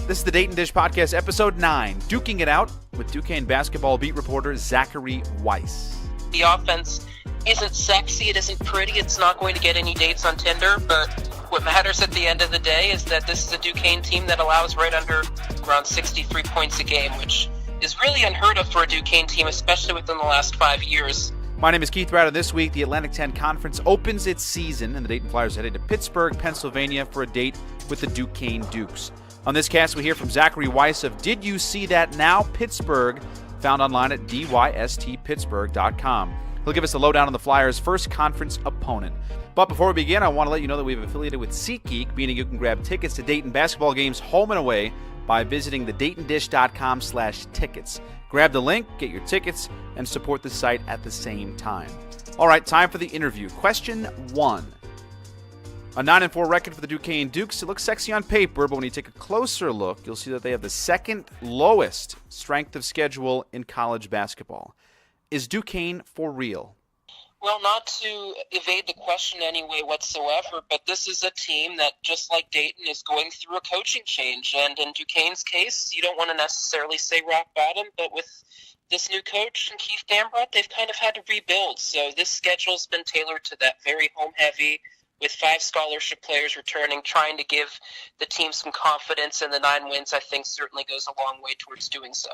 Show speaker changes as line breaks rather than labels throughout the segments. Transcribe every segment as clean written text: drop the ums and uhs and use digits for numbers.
This is the Dayton Dish Podcast, Episode 9, Duking It Out with Duquesne basketball beat reporter Zachary Weiss.
The offense isn't sexy, it isn't pretty, it's not going to get any dates on Tinder, but what matters at the end of the day is that this is a Duquesne team that allows right under around 63 points a game, which is really unheard of for a Duquesne team, especially within the last 5 years.
My name is Keith Browder. This week, the Atlantic 10 Conference opens its season, and the Dayton Flyers headed to Pittsburgh, Pennsylvania for a date with the Duquesne Dukes. On this cast, we hear from Zachary Weiss of Did You See That Now Pittsburgh, found online at dystpittsburgh.com. He'll give us a lowdown on the Flyers' first conference opponent. But before we begin, I want to let you know that we've affiliated with SeatGeek, meaning you can grab tickets to Dayton basketball games home and away by visiting thedaytondish.com/tickets. Grab the link, get your tickets, and support the site at the same time. All right, time for the interview. Question 1. A 9-4 record for the Duquesne Dukes. It looks sexy on paper, but when you take a closer look, you'll see that they have the second lowest strength of schedule in college basketball. Is Duquesne for real?
Well, not to evade the question anyway whatsoever, but this is a team that, just like Dayton, is going through a coaching change. And in Duquesne's case, you don't want to necessarily say rock bottom, but with this new coach and Keith Dambrot, they've kind of had to rebuild. So this schedule's been tailored to that, very home-heavy, with 5 scholarship players returning, trying to give the team some confidence, and the 9 wins, I think, certainly goes a long way towards doing so.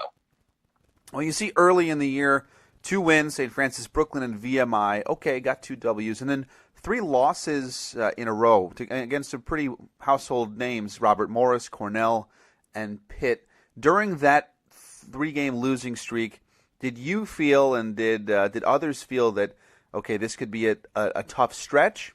Well, you see early in the year, 2 wins, St. Francis, Brooklyn, and VMI. Okay, got 2 W's. And then 3 losses in a row against some pretty household names, Robert Morris, Cornell, and Pitt. During that 3-game losing streak, did you feel and did others feel that, okay, this could be a tough stretch?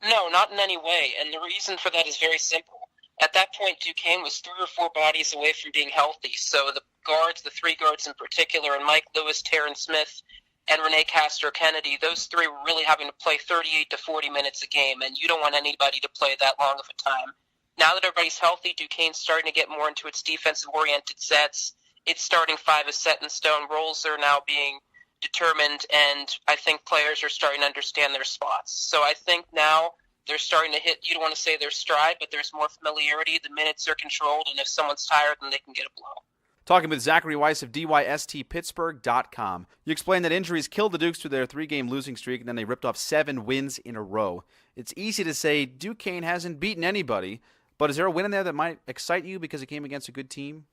No, not in any way, and the reason for that is very simple. At that point, Duquesne was 3 or 4 bodies away from being healthy, so the guards, the 3 guards in particular, and Mike Lewis, Terrence Smith, and Renee Castro-Kennedy, those 3 were really having to play 38 to 40 minutes a game, and you don't want anybody to play that long of a time. Now that everybody's healthy, Duquesne's starting to get more into its defensive-oriented sets. Its starting 5 is set in stone. Roles are now being determined, and I think players are starting to understand their spots. So I think now they're starting to hit, you don't want to say their stride, but there's more familiarity. The minutes are controlled, and if someone's tired, then they can get a blow.
Talking with Zachary Weiss of dystpittsburgh.com. You explained that injuries killed the Dukes through their 3-game losing streak, and then they ripped off 7 wins in a row. It's easy to say Duquesne hasn't beaten anybody, but is there a win in there that might excite you because it came against a good team?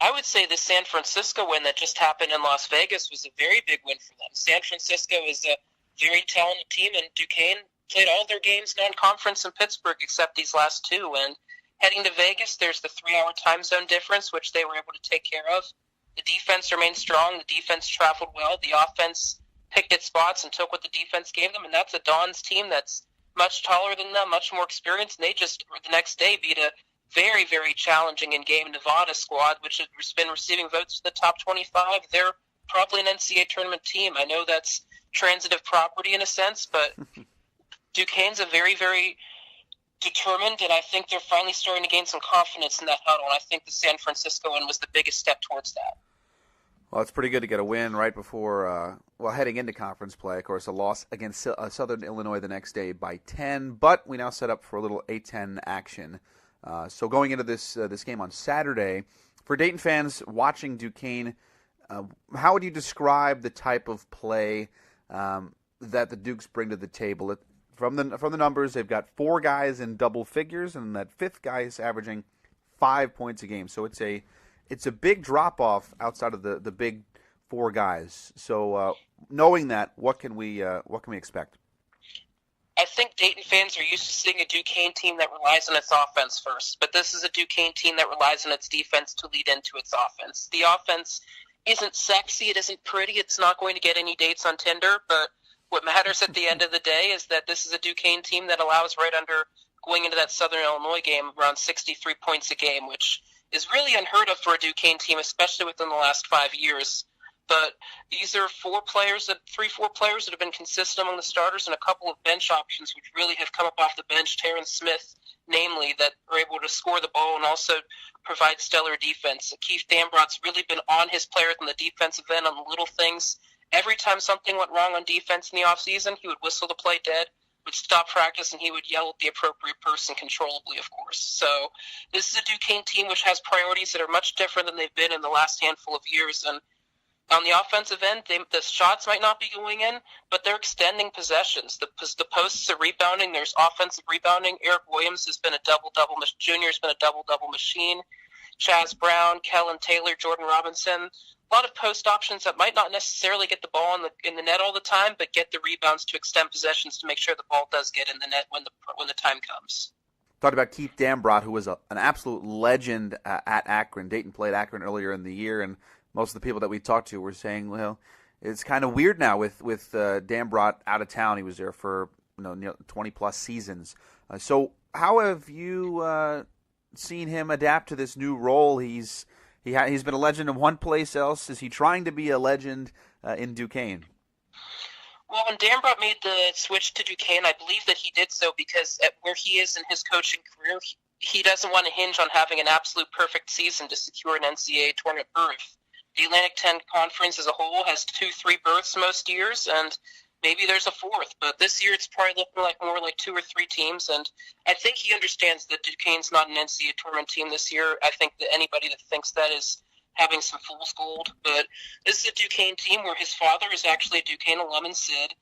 I would say the San Francisco win that just happened in Las Vegas was a very big win for them. San Francisco is a very talented team, and Duquesne played all their games non-conference in Pittsburgh except these last 2. And heading to Vegas, there's the 3-hour time zone difference, which they were able to take care of. The defense remained strong. The defense traveled well. The offense picked its spots and took what the defense gave them, and that's a Don's team that's much taller than them, much more experienced. And they just, the next day, beat a very, very challenging in-game Nevada squad, which has been receiving votes for the top 25. They're probably an NCAA tournament team. I know that's transitive property in a sense, but Duquesne's a very, very determined, and I think they're finally starting to gain some confidence in that huddle, and I think the San Francisco win was the biggest step towards that.
Well, it's pretty good to get a win right before, heading into conference play. Of course, a loss against Southern Illinois the next day by 10, but we now set up for a little A-10 action. So going into this game on Saturday, for Dayton fans watching Duquesne, how would you describe the type of play that the Dukes bring to the table? From the numbers, they've got 4 guys in double figures, and that 5th guy is averaging 5 points a game. So it's a big drop off outside of the big 4 guys. So knowing that, what can we expect?
I think Dayton fans are used to seeing a Duquesne team that relies on its offense first, but this is a Duquesne team that relies on its defense to lead into its offense. The offense isn't sexy, it isn't pretty, it's not going to get any dates on Tinder, but what matters at the end of the day is that this is a Duquesne team that allows right under, going into that Southern Illinois game, around 63 points a game, which is really unheard of for a Duquesne team, especially within the last 5 years. But these are 4 players that have been consistent among the starters, and a couple of bench options which really have come up off the bench. Terrence Smith, namely, that are able to score the ball and also provide stellar defense. Keith Dambrot's really been on his players on the defensive end on the little things. Every time something went wrong on defense in the offseason, he would whistle the play dead. would stop practice and he would yell at the appropriate person controllably, of course. So this is a Duquesne team which has priorities that are much different than they've been in the last handful of years. And on the offensive end, the shots might not be going in, but they're extending possessions. The posts are rebounding. There's offensive rebounding. Eric Williams has been a double-double. Junior has been a double-double machine. Chaz Brown, Kellen Taylor, Jordan Robinson. A lot of post options that might not necessarily get the ball in the net all the time, but get the rebounds to extend possessions to make sure the ball does get in the net when the time comes.
Talked about Keith Dambrot, who was an absolute legend at Akron. Dayton played Akron earlier in the year, and most of the people that we talked to were saying, well, it's kind of weird now with Dambrot out of town. He was there for 20-plus seasons. So how have you seen him adapt to this new role? He's been a legend in one place else. Is he trying to be a legend in Duquesne?
Well, when Dambrot made the switch to Duquesne, I believe that he did so because at where he is in his coaching career, he doesn't want to hinge on having an absolute perfect season to secure an NCAA tournament berth. The Atlantic 10 Conference as a whole has 2-3 berths most years, and maybe there's a fourth. But this year it's probably looking more like 2 or 3 teams, and I think he understands that Duquesne's not an NCAA tournament team this year. I think that anybody that thinks that is having some fool's gold. But this is a Duquesne team where his father is actually a Duquesne alum in Sid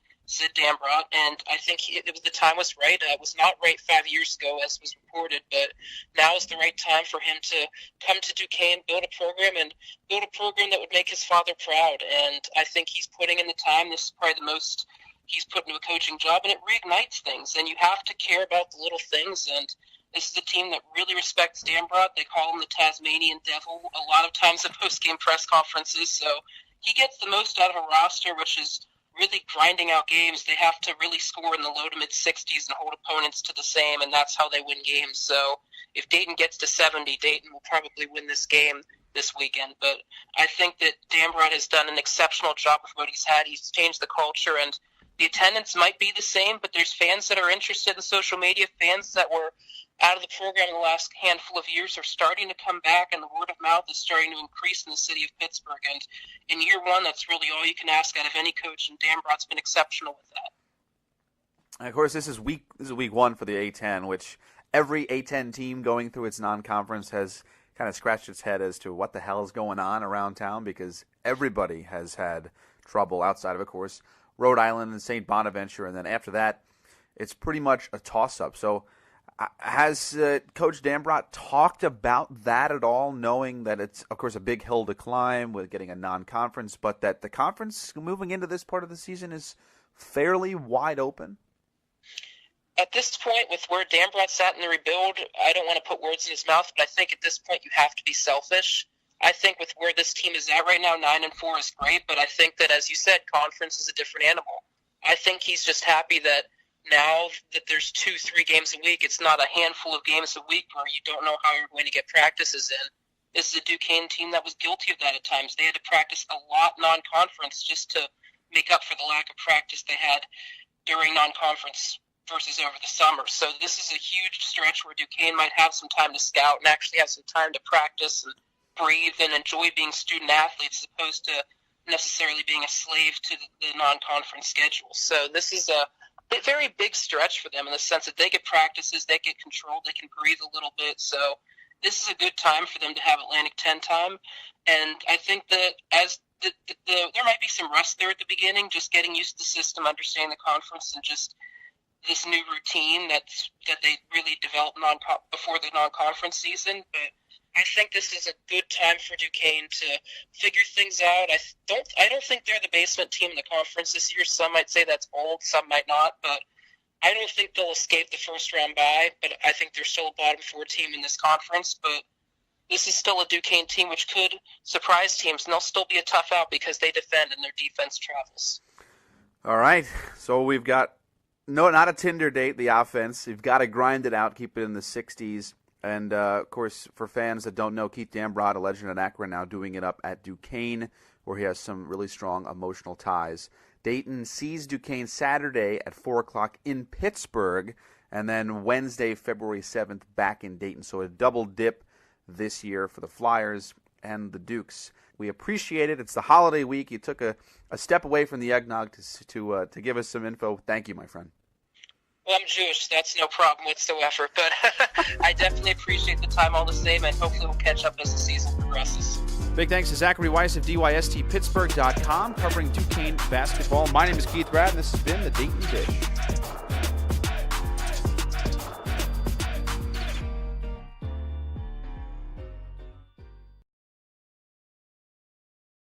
Dambrot, and I think the time was right. It was not right 5 years ago, as was reported, but now is the right time for him to come to Duquesne, build a program that would make his father proud. And I think he's putting in the time. This is probably the most he's put into a coaching job, and it reignites things. And you have to care about the little things. And this is a team that really respects Dambrot. They call him the Tasmanian Devil a lot of times at post-game press conferences. So he gets the most out of a roster, which is really grinding out games. They have to really score in the low to mid 60s and hold opponents to the same, and that's how they win games. So if Dayton gets to 70, Dayton will probably win this game this weekend. But I think that Dambrot has done an exceptional job with what he's had. He's changed the culture, and the attendance might be the same, but there's fans that are interested in social media. Fans that were out of the program in the last handful of years are starting to come back, and the word of mouth is starting to increase in the city of Pittsburgh. And in year one, that's really all you can ask out of any coach, and Dambrot's been exceptional with that.
And of course, this is week one for the A10, which every A10 team going through its non-conference has kind of scratched its head as to what the hell is going on around town, because everybody has had trouble outside of course, Rhode Island and St. Bonaventure, and then after that, it's pretty much a toss-up. So has Coach Dambrot talked about that at all, knowing that it's, of course, a big hill to climb with getting a non-conference, but that the conference moving into this part of the season is fairly wide open?
At this point, with where Dambrot's at in the rebuild, I don't want to put words in his mouth, but I think at this point you have to be selfish. I think with where this team is at right now, 9-4 is great, but I think that, as you said, conference is a different animal. I think he's just happy that now that there's 2-3 games a week, it's not a handful of games a week where you don't know how you're going to get practices in. This is a Duquesne team that was guilty of that at times. They had to practice a lot non-conference just to make up for the lack of practice they had during non-conference versus over the summer. So this is a huge stretch where Duquesne might have some time to scout and actually have some time to practice and breathe and enjoy being student athletes as opposed to necessarily being a slave to the non-conference schedule. So this is a very big stretch for them in the sense that they get practices, they get controlled, they can breathe a little bit. So this is a good time for them to have Atlantic 10 time. And I think that as there might be some rust there at the beginning, just getting used to the system, understanding the conference, and just this new routine that they really developed before the non-conference season. But I think this is a good time for Duquesne to figure things out. I don't think they're the basement team in the conference this year. Some might say that's old, some might not, but I don't think they'll escape the first round bye. But I think they're still a bottom 4 team in this conference. But this is still a Duquesne team which could surprise teams, and they'll still be a tough out because they defend and their defense travels.
All right, so we've got not a Tinder date, the offense. You've got to grind it out, keep it in the 60s. And, of course, for fans that don't know, Keith Dambrot, a legend at Akron, now doing it up at Duquesne, where he has some really strong emotional ties. Dayton sees Duquesne Saturday at 4 o'clock in Pittsburgh, and then Wednesday, February 7th, back in Dayton. So a double dip this year for the Flyers and the Dukes. We appreciate it. It's the holiday week. You took a step away from the eggnog to give us some info. Thank you, my friend.
Well, I'm Jewish. That's no problem whatsoever. But I definitely appreciate the time all the same, and hopefully we'll catch up as the season progresses.
Big thanks to Zachary Weiss of DYSTPittsburgh.com covering Duquesne basketball. My name is Keith Brad, and this has been the Dayton Dish.